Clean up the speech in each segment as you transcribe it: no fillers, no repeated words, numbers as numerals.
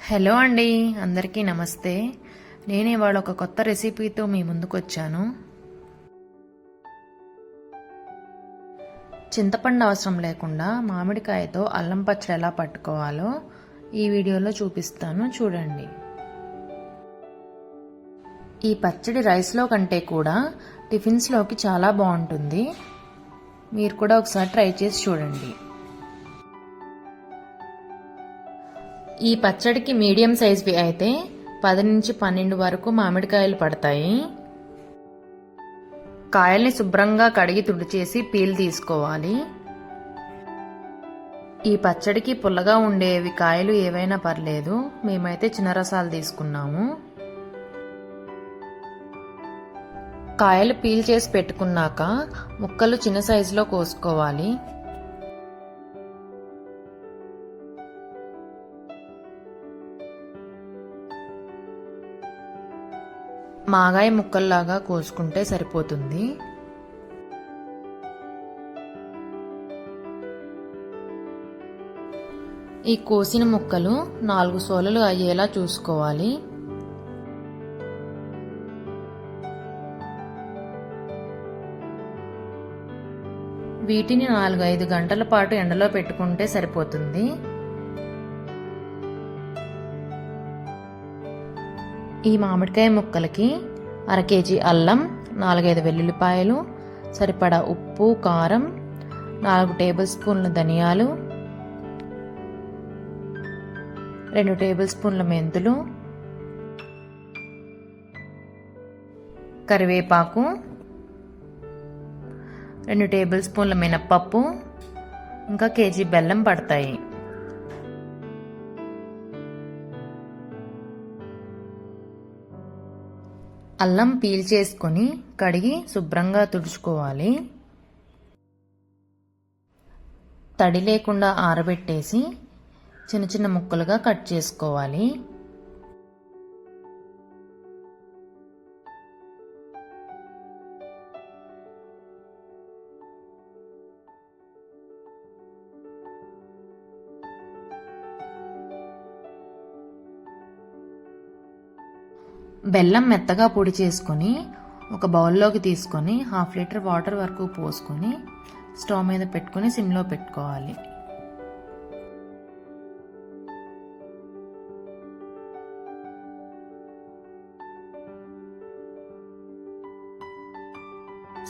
Hello అండి, అందరికీ నమస్తే. నేను ఇవాళ ఒక కొత్త రెసిపీతో మీ ముందుకు వచ్చాను. చింతపండు అవసరం లేకుండా మామిడికాయతో అల్లం పచ్చడి ఎలా పట్టుకోవాలో ఈ వీడియోలో చూపిస్తాను, చూడండి. ఈ పచ్చడి రైస్లో కంటే కూడా టిఫిన్స్లోకి చాలా బాగుంటుంది. మీరు కూడా ఒకసారి ట్రై చేసి చూడండి. ఈ పచ్చడికి మీడియం సైజ్వి అయితే 10 నుంచి 12 వరకు మామిడికాయలు పడతాయి. కాయల్ని శుభ్రంగా కడిగి తుడిచేసి పీల్ తీసుకోవాలి. ఈ పచ్చడికి పుల్లగా ఉండేవి కాయలు ఏవైనా పర్లేదు, మేమైతే చిన్న రసాలు తీసుకున్నాము. కాయలు పీల్ చేసి పెట్టుకున్నాక ముక్కలు చిన్న సైజులో కోసుకోవాలి. మాగాయ ముక్కల్లాగా కోసుకుంటే సరిపోతుంది. ఈ కోసిన ముక్కలు 4 సోలలు అయ్యేలా చూసుకోవాలి. వీటిని 4-5 గంటల పాటు ఎండలో పెట్టుకుంటే సరిపోతుంది. ఈ మామిడికాయ ముక్కలకి 1/2 కేజీ అల్లం, 4-5 వెల్లుల్లిపాయలు, సరిపడా ఉప్పు, కారం, 4 టేబుల్ స్పూన్ల ధనియాలు, 2 టేబుల్ స్పూన్ల మెంతులు, కరివేపాకు, 2 టేబుల్ స్పూన్ల మినప్పప్పు, ఇంకా కేజీ బెల్లం పడతాయి. అల్లం పీల్ చేసుకొని కడిగి శుభ్రంగా తుడుచుకోవాలి. తడి లేకుండా ఆరబెట్టేసి చిన్న చిన్న ముక్కలుగా కట్ చేసుకోవాలి. బెల్లం మెత్తగా పొడి చేసుకొని ఒక బౌల్లోకి తీసుకొని 1/2 లీటర్ వాటర్ వరకు పోసుకొని స్టవ్ మీద పెట్టుకొని సిమ్లో పెట్టుకోవాలి.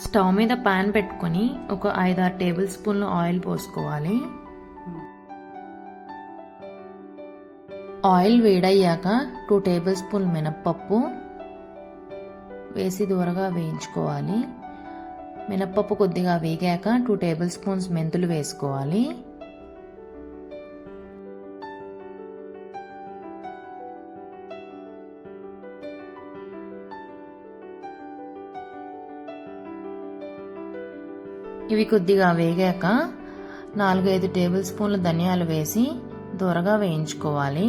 స్టవ్ మీద పాన్ పెట్టుకొని ఒక 5-6 టేబుల్ స్పూన్లు ఆయిల్ పోసుకోవాలి. ఆయిల్ వేడయ్యాక 2 టేబుల్ స్పూన్ల మినప్పప్పు వేసి దూరగా వేయించుకోవాలి. మినప్పప్పు కొద్దిగా వేగాక 2 టేబుల్ స్పూన్స్ మెంతులు వేసుకోవాలి. ఇవి కొద్దిగా వేగాక 4-5 టేబుల్ స్పూన్ల ధనియాలు వేసి దూరగా వేయించుకోవాలి.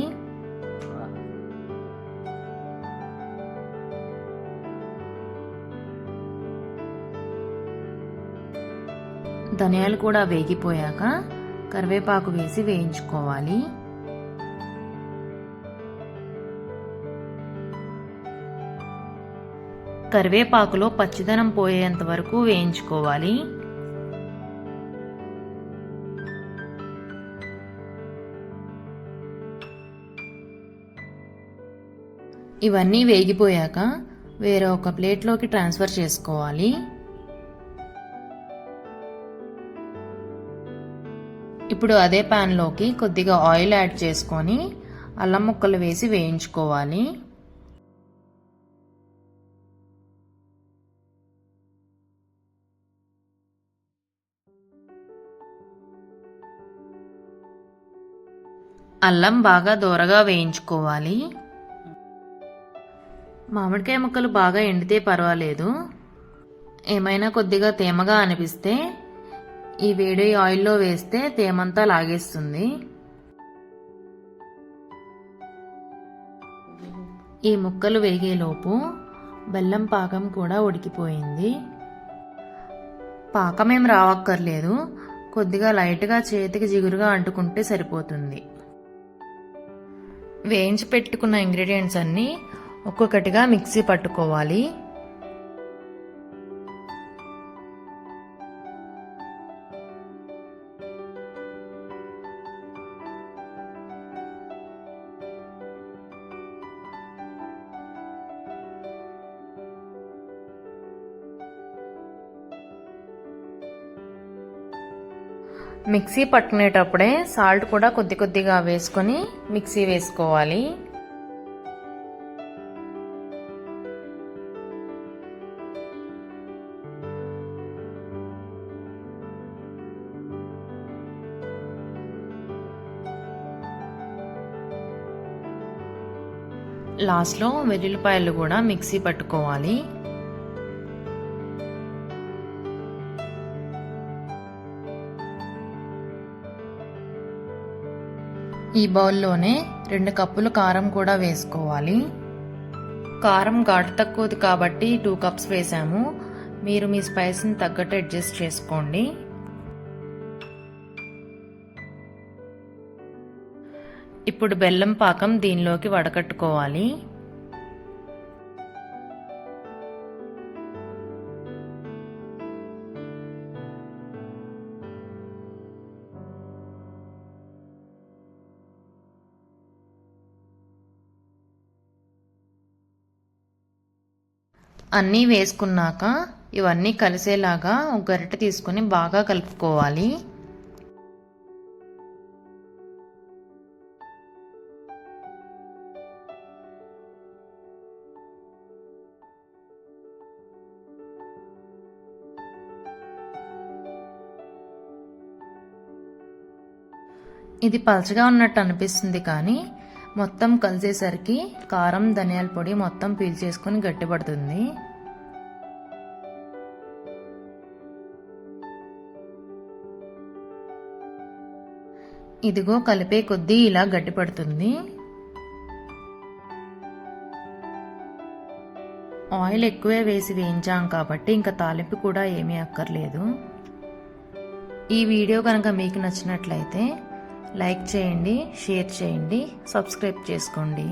ధనియాలు కూడా వేగిపోయాక కరివేపాకు వేసి వేయించుకోవాలి. కరివేపాకులో పచ్చిదనం పోయేంత వరకు వేయించుకోవాలి. ఇవన్నీ వేగిపోయాక వేరే ఒక ప్లేట్లోకి ట్రాన్స్ఫర్ చేసుకోవాలి. ఇప్పుడు అదే ప్యాన్లోకి కొద్దిగా ఆయిల్ యాడ్ చేసుకొని అల్లం ముక్కలు వేసి వేయించుకోవాలి. అల్లం బాగా దూరగా వేయించుకోవాలి. మామిడికాయ ముక్కలు బాగా ఎండితే పర్వాలేదు, ఏమైనా కొద్దిగా తేమగా అనిపిస్తే ఈ వేడి ఆయిల్లో వేస్తే తేమంతా లాగేస్తుంది. ఈ ముక్కలు వేగేలోపు బెల్లం పాకం కూడా ఉడికిపోయింది. పాకమేం రావక్కర్లేదు, కొద్దిగా లైట్గా చేతికి జిగురుగా అంటుకుంటే సరిపోతుంది. వేయించి పెట్టుకున్న ఇంగ్రీడియంట్స్ అన్నీ ఒక్కొక్కటిగా మిక్సీ పట్టుకోవాలి. మిక్సీ పట్టుకునేటప్పుడే సాల్ట్ కూడా కొద్ది కొద్దిగా వేసుకొని మిక్సీ వేసుకోవాలి. లాస్ట్లో వెల్లుల్లిపాయలు కూడా మిక్సీ పట్టుకోవాలి. ఈ బౌల్లోనే 2 కప్పులు కారం కూడా వేసుకోవాలి. కారం ఘాటు తక్కువది కాబట్టి 2 కప్స్ వేసాము. మీరు మీ స్పైస్ని తగ్గట్టు అడ్జస్ట్ చేసుకోండి. ఇప్పుడు బెల్లం పాకం దీనిలోకి వడకట్టుకోవాలి. అన్నీ వేసుకున్నాక ఇవన్నీ కలిసేలాగా ఒక గరిటె తీసుకొని బాగా కలుపుకోవాలి. ఇది పలచగా ఉన్నట్టు అనిపిస్తుంది, కానీ మొత్తం కలిసేసరికి కారం ధనియాల పొడి మొత్తం పీల్చేసుకొని గట్టిపడుతుంది. ఇదిగో కలిపే కొద్దీ ఇలా గట్టిపడుతుంది. ఆయిల్ ఎక్కువే వేసి వేయించాం కాబట్టి ఇంకా తాలింపు కూడా ఏమీ అక్కర్లేదు. ఈ వీడియో కనుక మీకు నచ్చినట్లయితే లైక్ చేయండి, షేర్ చేయండి, సబ్స్క్రైబ్ చేసుకోండి.